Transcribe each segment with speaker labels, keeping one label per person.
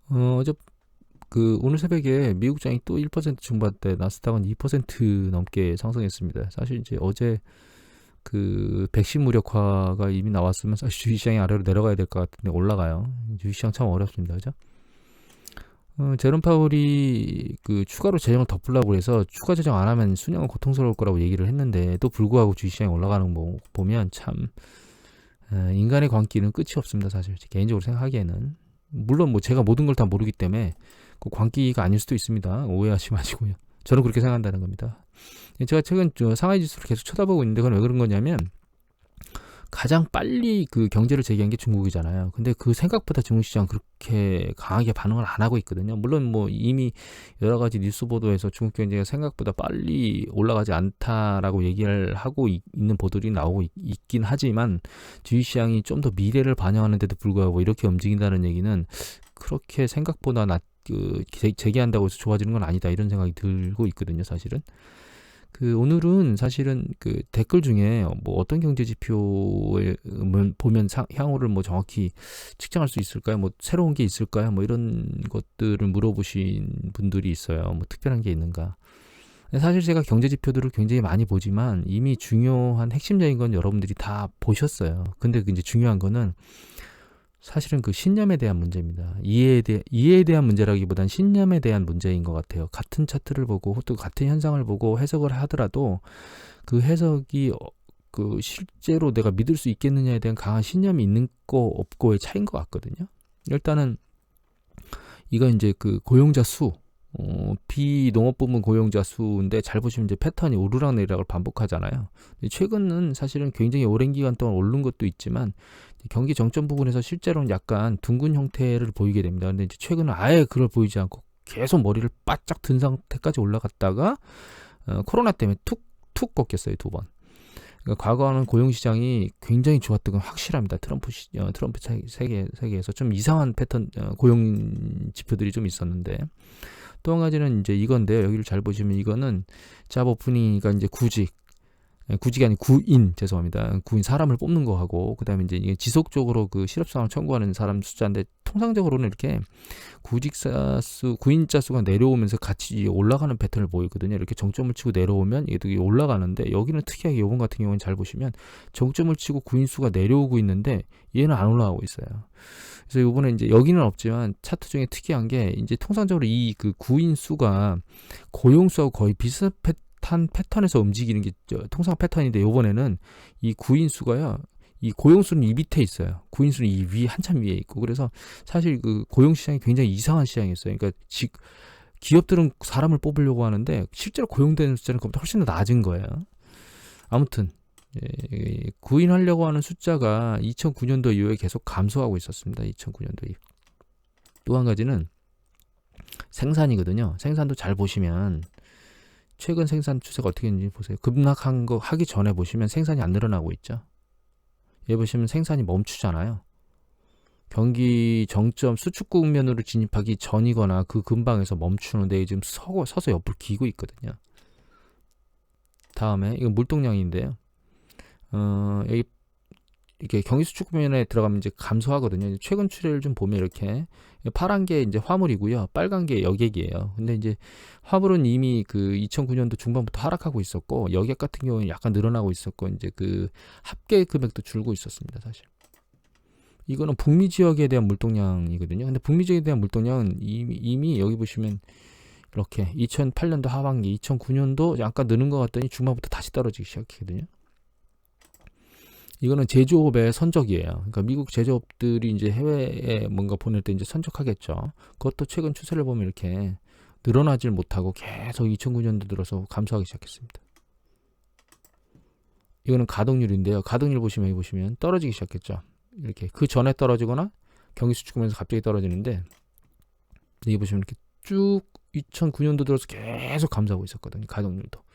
Speaker 1: 어제 오늘 새벽에 미국장이 또 1% 중반대, 나스닥은 2% 넘게 상승했습니다. 사실 이제 어제 백신 무력화가 이미 나왔으면 사실 주식시장이 아래로 내려가야 될 것 같은데 올라가요. 주식시장 참 어렵습니다. 그죠? 제롬 파월이 추가로 재정을 덮으려고 해서 추가 재정 안 하면 수령은 고통스러울 거라고 얘기를 했는데 또 불구하고 주식시장이 올라가는 거 보면 참 인간의 광기는 끝이 없습니다. 사실 개인적으로 생각하기에는 물론 뭐 제가 모든 걸 다 모르기 때문에 그 광기가 아닐 수도 있습니다. 오해하지 마시고요. 저는 그렇게 생각한다는 겁니다. 제가 최근 상하이 지수를 계속 쳐다보고 있는데 그건 왜 그런 거냐면 가장 빨리 경제를 재개한 게 중국이잖아요. 근데 생각보다 중국 시장 그렇게 강하게 반응을 안 하고 있거든요. 물론 뭐 이미 여러 가지 뉴스 보도에서 중국 경제가 생각보다 빨리 올라가지 않다라고 얘기를 하고 있는 보도들이 나오고 있긴 하지만 주식시장이 좀 더 미래를 반영하는데도 불구하고 이렇게 움직인다는 얘기는 그렇게 생각보다 재개한다고 해서 좋아지는 건 아니다 이런 생각이 들고 있거든요. 사실은. 오늘은 사실은 댓글 중에 뭐 어떤 경제 지표를 보면 향후를 뭐 정확히 측정할 수 있을까요? 뭐 새로운 게 있을까요? 뭐 이런 것들을 물어보신 분들이 있어요. 뭐 특별한 게 있는가? 사실 제가 경제 지표들을 굉장히 많이 보지만 이미 중요한 핵심적인 건 여러분들이 다 보셨어요. 근데 이제 중요한 거는 사실은 신념에 대한 문제입니다. 이해에 대한 문제라기보단 신념에 대한 문제인 것 같아요. 같은 차트를 보고 또 같은 현상을 보고 해석을 하더라도 그 해석이 실제로 내가 믿을 수 있겠느냐에 대한 강한 신념이 있는 거 없고의 차이인 것 같거든요. 일단은 이건 이제 고용자 수, 비농업 부문 고용자 수인데 잘 보시면 이제 패턴이 오르락내리락을 반복하잖아요. 최근은 사실은 굉장히 오랜 기간 동안 오른 것도 있지만 경기 정점 부분에서 실제로는 약간 둥근 형태를 보이게 됩니다. 근데 이제 최근은 아예 그걸 보이지 않고 계속 머리를 바짝 든 상태까지 올라갔다가 코로나 때문에 툭 꺾였어요. 2번. 그러니까 과거는 고용시장이 굉장히 좋았던 건 확실합니다. 트럼프 세계에서 좀 이상한 패턴 고용 지표들이 좀 있었는데 또 한 가지는 이제 이건데요. 여기를 잘 보시면 이거는 잡 오프닝이가 이제 구직이 아닌 구인, 죄송합니다. 구인 사람을 뽑는 거하고 그다음에 이제 이게 지속적으로 실업상을 청구하는 사람 숫자인데 통상적으로는 이렇게 구인자 수가 내려오면서 같이 올라가는 패턴을 보이거든요. 이렇게 정점을 치고 내려오면 얘도 올라가는데 여기는 특이하게 이번 같은 경우는 잘 보시면 정점을 치고 구인 수가 내려오고 있는데 얘는 안 올라가고 있어요. 그래서 이번에 이제 여기는 없지만 차트 중에 특이한 게 이제 통상적으로 이 구인 수가 고용 수하고 거의 비슷한 패턴에서 움직이는 게 통상 패턴인데 이번에는 이 구인 수가요. 이 고용수는 이 밑에 있어요. 구인수는 이 한참 위에 있고 그래서 사실 고용 시장이 굉장히 이상한 시장이었어요. 그러니까 기업들은 사람을 뽑으려고 하는데 실제로 고용되는 숫자는 그보다 훨씬 더 낮은 거예요. 아무튼 구인하려고 하는 숫자가 2009년도 이후에 계속 감소하고 있었습니다. 2009년도 이후. 또 한 가지는 생산이거든요. 생산도 잘 보시면 최근 생산 추세가 어떻게 있는지 보세요. 급락한 거 하기 전에 보시면 생산이 안 늘어나고 있죠. 여기 보시면 생산이 멈추잖아요. 경기 정점 수축 국면으로 진입하기 전이거나 그 근방에서 멈추는데 지금 서서 옆을 기고 있거든요. 다음에 이건 물동량인데요. 여기 이렇게 경기 수축 국면에 들어가면 이제 감소하거든요. 최근 추세를 좀 보면 이렇게 파란 게 이제 화물이고요, 빨간 게 여객이에요. 근데 이제 화물은 이미 2009년도 중반부터 하락하고 있었고 여객 같은 경우는 약간 늘어나고 있었고 이제 합계 금액도 줄고 있었습니다. 사실 이거는 북미 지역에 대한 물동량이거든요. 근데 북미 지역에 대한 물동량은 이미 여기 보시면 이렇게 2008년도 하반기, 2009년도 약간 느는 것 같더니 중반부터 다시 떨어지기 시작했거든요. 이거는 제조업의 선적이에요. 그러니까 미국 제조업들이 이제 해외에 뭔가 보낼 때 이제 선적하겠죠. 그것도 최근 추세를 보면 이렇게 늘어나질 못하고 계속 2009년도 들어서 감소하기 시작했습니다. 이거는 가동률인데요. 가동률 보시면 여기 보시면 떨어지기 시작했죠. 이렇게 그 전에 떨어지거나 경기 수축하면서 갑자기 떨어지는데 여기 보시면 이렇게 쭉 2009년도 들어서 계속 감소하고 있었거든요. 가동률도.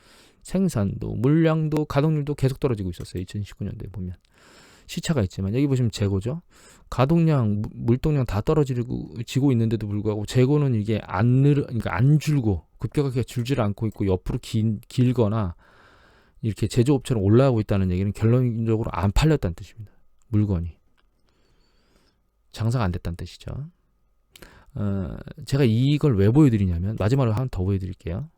Speaker 1: 생산도, 물량도, 가동률도 계속 떨어지고 있었어요. 2019년도에 보면. 시차가 있지만 여기 보시면 재고죠. 가동량, 물동량 다 떨어지고 있는데도 불구하고 재고는 이게 그러니까 안 줄고 급격하게 줄질 않고 있고 옆으로 길거나 이렇게 제조업처럼 올라가고 있다는 얘기는 결론적으로 안 팔렸다는 뜻입니다. 물건이. 장사가 안 됐다는 뜻이죠. 제가 이걸 왜 보여드리냐면 마지막으로 한 번 더 보여드릴게요.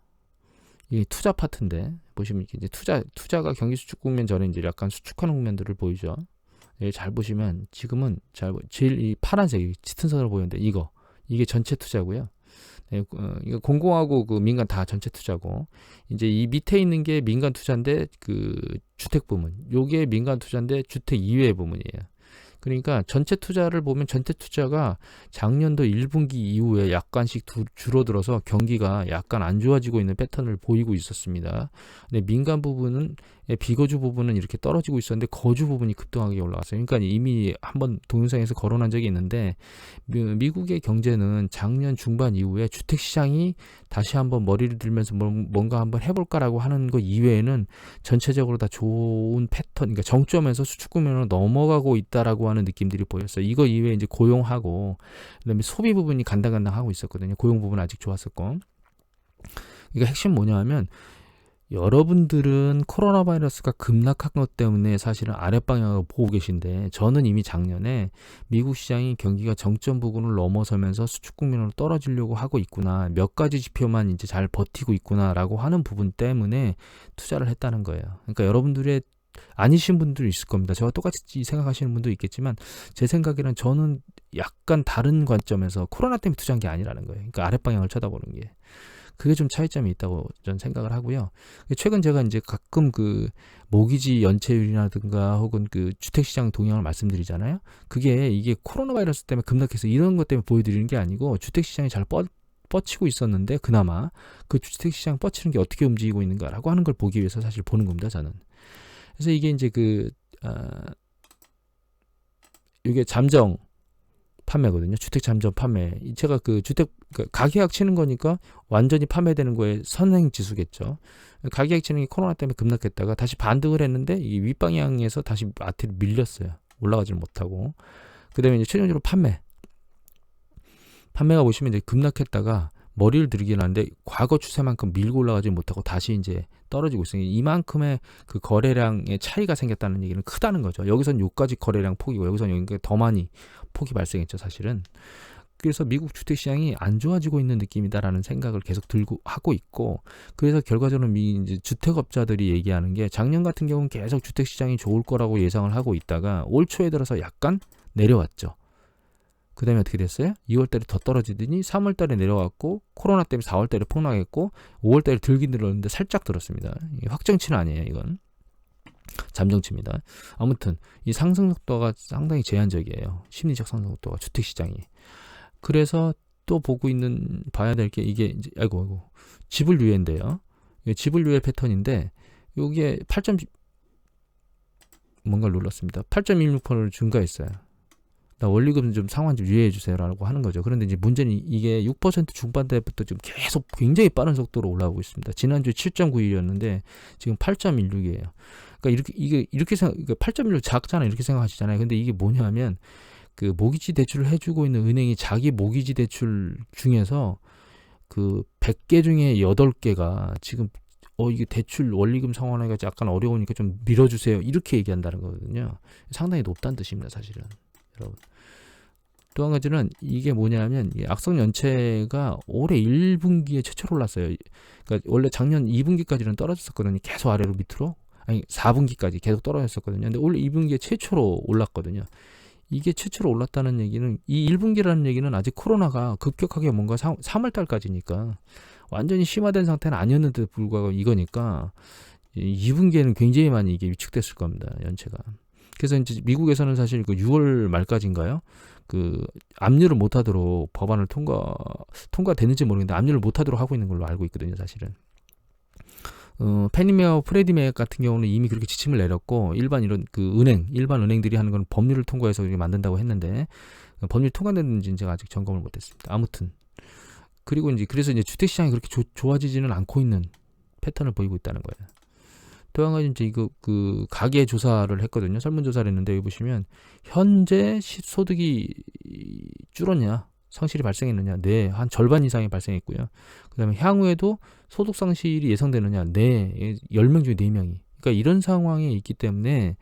Speaker 1: 이 투자 파트인데 보시면 이제 투자가 경기 수축 국면 전에 이제 약간 수축하는 국면들을 보이죠. 예, 잘 보시면 지금은 제일 이 파란색 짙은 선으로 보이는데 이게 전체 투자고요. 네, 이거 공공하고 그 민간 다 전체 투자고 이제 이 밑에 있는 게 민간 투자인데 그 주택 부문, 요게 민간 투자인데 주택 이외의 부문이에요. 그러니까 전체 투자를 보면 전체 투자가 작년도 1분기 이후에 약간씩 줄어들어서 경기가 약간 안 좋아지고 있는 패턴을 보이고 있었습니다. 근데 민간 부분은 비거주 부분은 이렇게 떨어지고 있었는데 거주 부분이 급등하게 올라갔어요. 그러니까 이미 한번 동영상에서 거론한 적이 있는데 미국의 경제는 작년 중반 이후에 주택 시장이 다시 한번 머리를 들면서 뭔가 한번 해볼까라고 하는 것 이외에는 전체적으로 다 좋은 패턴, 그러니까 정점에서 수축 국면으로 넘어가고 있다라고 하는 느낌들이 보였어요. 이거 이외에 이제 고용하고 그다음에 소비 부분이 간당간당하고 있었거든요. 고용 부분 아직 좋았었고. 그러니까 핵심 뭐냐하면 여러분들은 코로나 바이러스가 급락한 것 때문에 사실은 아랫방향을 보고 계신데 저는 이미 작년에 미국 시장이 경기가 정점 부근을 넘어서면서 수축 국면으로 떨어지려고 하고 있구나, 몇 가지 지표만 이제 잘 버티고 있구나라고 하는 부분 때문에 투자를 했다는 거예요. 그러니까 여러분들의 아니신 분들이 있을 겁니다. 저와 똑같이 생각하시는 분도 있겠지만 제 생각에는 저는 약간 다른 관점에서 코로나 때문에 투자한 게 아니라는 거예요. 그러니까 아랫방향을 쳐다보는 게. 그게 좀 차이점이 있다고 저는 생각을 하고요. 최근 제가 이제 가끔 그 모기지 연체율이라든가 혹은 그 주택시장 동향을 말씀드리잖아요. 이게 코로나 바이러스 때문에 급락해서 이런 것 때문에 보여드리는 게 아니고 주택시장이 잘 뻗치고 있었는데 그나마 그 주택시장 뻗치는 게 어떻게 움직이고 있는가라고 하는 걸 보기 위해서 사실 보는 겁니다, 저는. 그래서 이게 이제 이게 잠정 판매거든요. 주택 잠정 판매. 제가 그 가계약 치는 거니까 완전히 판매되는 거에 선행 지수겠죠. 가계약 치는 게 코로나 때문에 급락했다가 다시 반등을 했는데 이 윗방향에서 다시 아트로 밀렸어요. 올라가지를 못하고. 그다음에 이제 최종적으로 판매가 보시면 이제 급락했다가 머리를 들긴 하는데 과거 추세만큼 밀고 올라가지 못하고 다시 이제 떨어지고 있어요. 이만큼의 그 거래량의 차이가 생겼다는 얘기는 크다는 거죠. 여기선 요까지 거래량 폭이고 여기선 여기가 더 많이 폭이 발생했죠, 사실은. 그래서 미국 주택시장이 안 좋아지고 있는 느낌이다라는 생각을 계속 들고 하고 있고, 그래서 결과적으로 이제 주택업자들이 얘기하는 게 작년 같은 경우는 계속 주택시장이 좋을 거라고 예상을 하고 있다가 올 초에 들어서 약간 내려왔죠. 그 다음에 어떻게 됐어요? 2월달에 더 떨어지더니 3월달에 내려왔고 코로나 때문에 4월달에 폭락했고 5월달에 들긴 들었는데 살짝 들었습니다. 확정치는 아니에요. 이건 잠정치입니다. 아무튼 이 상승 속도가 상당히 제한적이에요. 심리적 상승 속도가 주택시장이. 그래서 또 봐야 될 게 이게 이제 지불유예인데요. 지불유예 패턴인데 이게 뭔가를 눌렀습니다. 8.16%를 증가했어요. 원리금 좀 상환 좀 유예해 주세요라고 하는 거죠. 그런데 이제 문제는 이게 6% 중반대부터 좀 계속 굉장히 빠른 속도로 올라오고 있습니다. 지난주에 7.91이었는데 지금 8.16이에요. 그러니까 이렇게 생각, 8.16 작잖아요. 이렇게 생각하시잖아요. 근데 이게 뭐냐면 그 모기지 대출을 해주고 있는 은행이 자기 모기지 대출 중에서 그 100개 중에 8개가 지금 이게 대출 원리금 상환하기가 약간 어려우니까 좀 밀어주세요. 이렇게 얘기한다는 거거든요. 상당히 높다는 뜻입니다, 사실은. 여러분. 또 한 가지는 이게 뭐냐면 악성 연체가 올해 1분기에 최초로 올랐어요. 그러니까 원래 작년 2분기까지는 떨어졌었거든요. 계속 아래로 밑으로. 4분기까지 계속 떨어졌었거든요. 근데 올해 2분기에 최초로 올랐거든요. 이게 최초로 올랐다는 얘기는 이 1분기라는 얘기는 아직 코로나가 급격하게 뭔가 3월 달까지니까 완전히 심화된 상태는 아니었는데도 불구하고 이거니까 2분기에는 굉장히 많이 이게 위축됐을 겁니다. 연체가. 그래서 이제 미국에서는 사실 그 6월 말까지인가요? 그 압류를 못하도록 법안을 통과되는지 모르겠는데 압류를 못하도록 하고 있는 걸로 알고 있거든요, 사실은. 페니메어 프레디맥 같은 경우는 이미 그렇게 지침을 내렸고 일반 은행들이 하는 건 법률을 통과해서 이렇게 만든다고 했는데 법률 통과됐는지는 제가 아직 점검을 못했습니다. 아무튼 그리고 그래서 주택 시장이 그렇게 좋아지지는 않고 있는 패턴을 보이고 있다는 거예요. 또 한 가지 이제 그 가계 조사를 했거든요. 설문조사를 했는데 여기 보시면 현재 소득이 줄었냐, 상실이 발생했느냐? 네, 한 절반 이상이 발생했고요. 그다음에 향후에도 소득 상실이 예상되느냐? 네, 10명 중에 4명이. 그러니까 이런 상황에 있기 때문에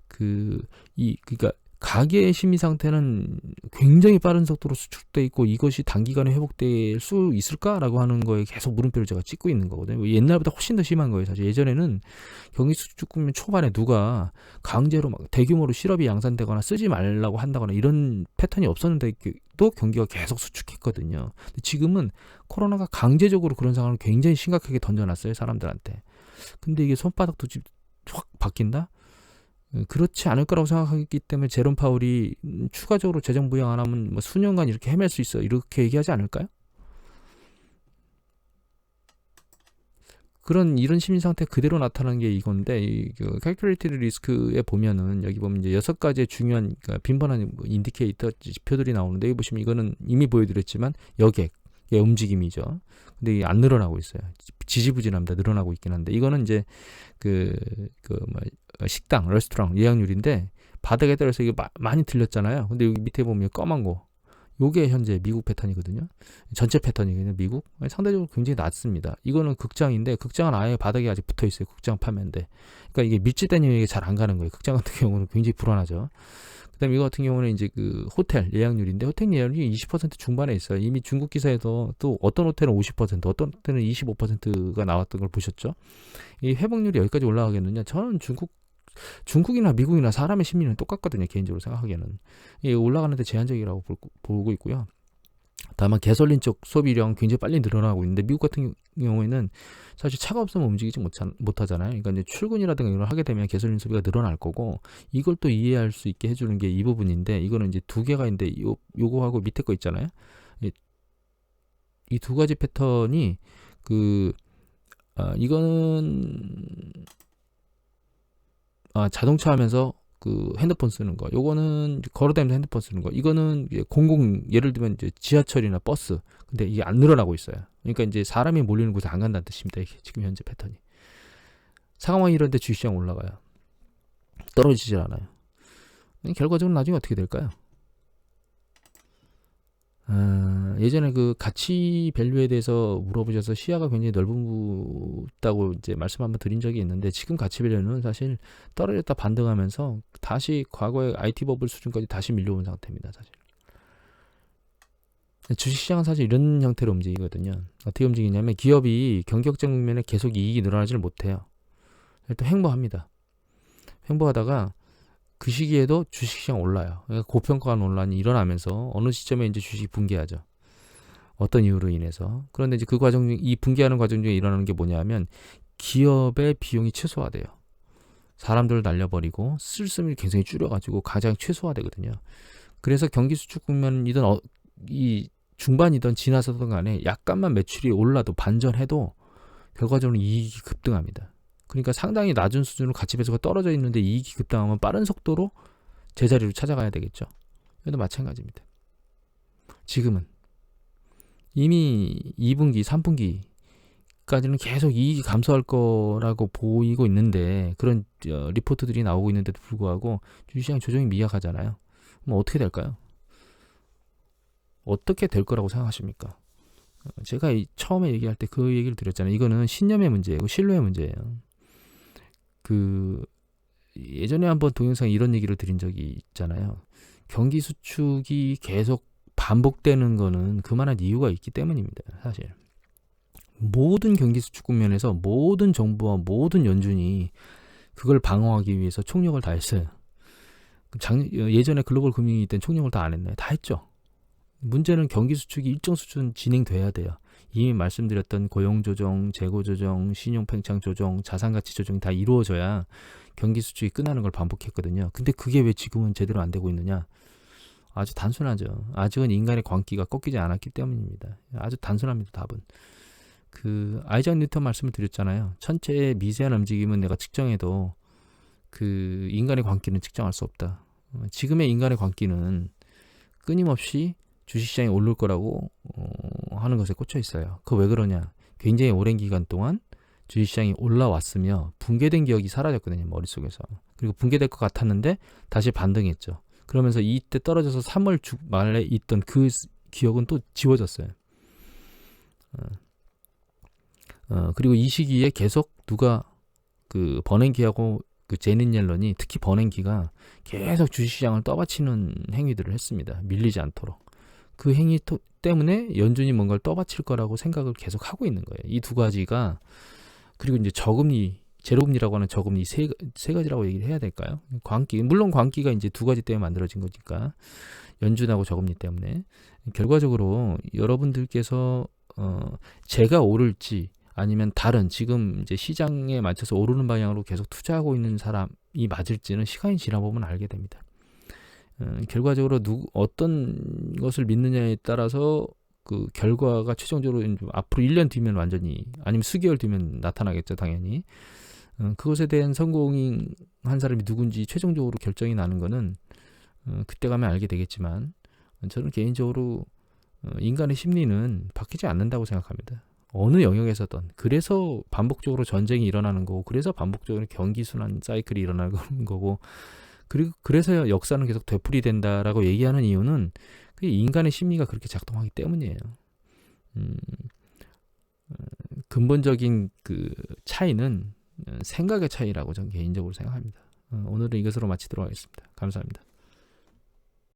Speaker 1: 그러니까 가계의 심리 상태는 굉장히 빠른 속도로 수축돼 있고 이것이 단기간에 회복될 수 있을까라고 하는 거에 계속 물음표를 제가 찍고 있는 거거든요. 옛날보다 훨씬 더 심한 거예요. 사실 예전에는 경기 수축 국면 초반에 누가 강제로 막 대규모로 실업이 양산되거나 쓰지 말라고 한다거나 이런 패턴이 없었는데 또 경기가 계속 수축했거든요. 근데 지금은 코로나가 강제적으로 그런 상황을 굉장히 심각하게 던져놨어요, 사람들한테. 근데 이게 손바닥도 확 바뀐다? 그렇지 않을 거라고 생각하기 때문에 제롬 파월이 추가적으로 재정 부양 안 하면 뭐 수년간 이렇게 헤맬 수 있어 이렇게 얘기하지 않을까요? 이런 심리 상태 그대로 나타나는 게 이건데 그 calculated risk에 보면은 여기 보면 이제 6가지의 중요한 그러니까 빈번한 인디케이터 지표들이 나오는데 여기 보시면 이거는 이미 보여드렸지만 여객의 움직임이죠. 근데 이게 안 늘어나고 있어요. 지지부진합니다. 늘어나고 있긴 한데 이거는 이제 식당, 레스토랑 예약률인데 바닥에 떨어져서 이게 많이 들렸잖아요. 근데 여기 밑에 보면 검은 거 요게 현재 미국 패턴이거든요. 전체 패턴이거든요. 미국 상대적으로 굉장히 낮습니다. 이거는 극장인데 극장은 아예 바닥에 아직 붙어 있어요. 극장 파면인데 그러니까 이게 밀집된 영역이 잘 안 가는 거예요. 극장 같은 경우는 굉장히 불안하죠. 그다음에 이거 같은 경우는 이제 그 호텔 예약률인데 호텔 예약률이 20% 중반에 있어요. 이미 중국 기사에도 또 어떤 호텔은 50%, 어떤 호텔은 25%가 나왔던 걸 보셨죠? 이 회복률이 여기까지 올라가겠느냐? 저는 중국이나 미국이나 사람의 심리는 똑같거든요. 개인적으로 생각하기에는. 이게 올라가는데 제한적이라고 보고 있고요. 다만 가솔린 쪽 소비량 굉장히 빨리 늘어나고 있는데 미국 같은 경우에는 사실 차가 없으면 움직이지 못하잖아요. 그러니까 이제 출근이라든가 이런 걸 하게 되면 가솔린 소비가 늘어날 거고 이걸 또 이해할 수 있게 해주는 게 이 부분인데 이거는 이제 두 개가 있는데 요거하고 밑에 거 있잖아요. 이 두 가지 패턴이 이거는 자동차 하면서 그 핸드폰 쓰는 거. 요거는 걸어다니면서 핸드폰 쓰는 거. 이거는 예를 들면 이제 지하철이나 버스. 근데 이게 안 늘어나고 있어요. 그러니까 이제 사람이 몰리는 곳에 안 간다는 뜻입니다. 이게 지금 현재 패턴이. 상황이 이런데 주식시장 올라가요. 떨어지질 않아요. 결과적으로 나중에 어떻게 될까요? 예전에 그 가치 밸류에 대해서 물어보셔서 시야가 굉장히 넓다고 이제 말씀 한번 드린 적이 있는데 지금 가치 밸류는 사실 떨어졌다 반등하면서 다시 과거의 IT 버블 수준까지 다시 밀려온 상태입니다. 사실 주식시장은 사실 이런 형태로 움직이거든요. 어떻게 움직이냐면 기업이 경격적 국면에 계속 이익이 늘어나지를 못해요. 또 횡보합니다. 횡보하다가 그 시기에도 주식시장 올라요. 그러니까 고평가 논란이 일어나면서 어느 시점에 이제 주식이 붕괴하죠. 어떤 이유로 인해서. 그런데 이제 이 붕괴하는 과정 중에 일어나는 게 뭐냐면 기업의 비용이 최소화돼요. 사람들을 날려버리고 쓸쓸을 굉장히 줄여가지고 가장 최소화되거든요. 그래서 경기 수축 국면이든 이 중반이든 지나서든 간에 약간만 매출이 올라도 반전해도 결과적으로 이익이 급등합니다. 그러니까 상당히 낮은 수준으로 가치 배수가 떨어져 있는데 이익이 급등하면 빠른 속도로 제자리로 찾아가야 되겠죠. 이것도 마찬가지입니다. 지금은 이미 2분기, 3분기까지는 계속 이익이 감소할 거라고 보이고 있는데 그런 리포트들이 나오고 있는데도 불구하고 주식시장 조정이 미약하잖아요. 뭐 어떻게 될까요? 어떻게 될 거라고 생각하십니까? 제가 처음에 얘기할 때 그 얘기를 드렸잖아요. 이거는 신념의 문제예요. 신뢰의 문제예요. 예전에 한번 동영상에 이런 얘기를 드린 적이 있잖아요. 경기 수축이 계속 반복되는 거는 그만한 이유가 있기 때문입니다. 사실 모든 경기 수축 국면에서 모든 정부와 모든 연준이 그걸 방어하기 위해서 총력을 다했어요. 예전에 글로벌 금융위기 때는 총력을 다 안 했나요? 다 했죠. 문제는 경기 수축이 일정 수준 진행돼야 돼요. 이미 말씀드렸던 고용조정, 재고조정, 신용팽창 조정, 자산가치 조정이 다 이루어져야 경기 수축이 끝나는 걸 반복했거든요. 근데 그게 왜 지금은 제대로 안 되고 있느냐? 아주 단순하죠. 아직은 인간의 광기가 꺾이지 않았기 때문입니다. 아주 단순합니다. 답은. 아이작 뉴턴 말씀을 드렸잖아요. 천체의 미세한 움직임은 내가 측정해도 인간의 광기는 측정할 수 없다. 지금의 인간의 광기는 끊임없이 주식시장이 오를 거라고 하는 것에 꽂혀 있어요. 왜 그러냐? 굉장히 오랜 기간 동안 주식시장이 올라왔으며 붕괴된 기억이 사라졌거든요. 머릿속에서. 그리고 붕괴될 것 같았는데 다시 반등했죠. 그러면서 이때 떨어져서 3월 말에 있던 그 기억은 또 지워졌어요. 그리고 이 시기에 계속 누가 버냉키하고 그 제닛 옐런이 특히 버냉키가 계속 주식시장을 떠받치는 행위들을 했습니다. 밀리지 않도록. 그 행위 때문에 연준이 뭔가를 떠받칠 거라고 생각을 계속 하고 있는 거예요. 이 두 가지가. 그리고 이제 저금리, 제로금리라고 하는 저금리 세 가지라고 얘기를 해야 될까요? 광기, 물론 광기가 이제 두 가지 때문에 만들어진 거니까, 연준하고 저금리 때문에. 결과적으로 여러분들께서 제가 오를지 아니면 다른 지금 이제 시장에 맞춰서 오르는 방향으로 계속 투자하고 있는 사람이 맞을지는 시간이 지나보면 알게 됩니다. 결과적으로 어떤 것을 믿느냐에 따라서 그 결과가 최종적으로 앞으로 1년 뒤면 완전히, 아니면 수개월 뒤면 나타나겠죠, 당연히. 그것에 대한 성공한 사람이 누군지 최종적으로 결정이 나는 거는 그때 가면 알게 되겠지만, 저는 개인적으로 인간의 심리는 바뀌지 않는다고 생각합니다. 어느 영역에서든. 그래서 반복적으로 전쟁이 일어나는 거고, 그래서 반복적으로 경기순환 사이클이 일어나는 거고, 그리고 그래서 역사는 계속 되풀이된다라고 얘기하는 이유는 그 인간의 심리가 그렇게 작동하기 때문이에요. 근본적인 그 차이는 생각의 차이라고 저는 개인적으로 생각합니다. 오늘은 이것으로 마치도록 하겠습니다. 감사합니다.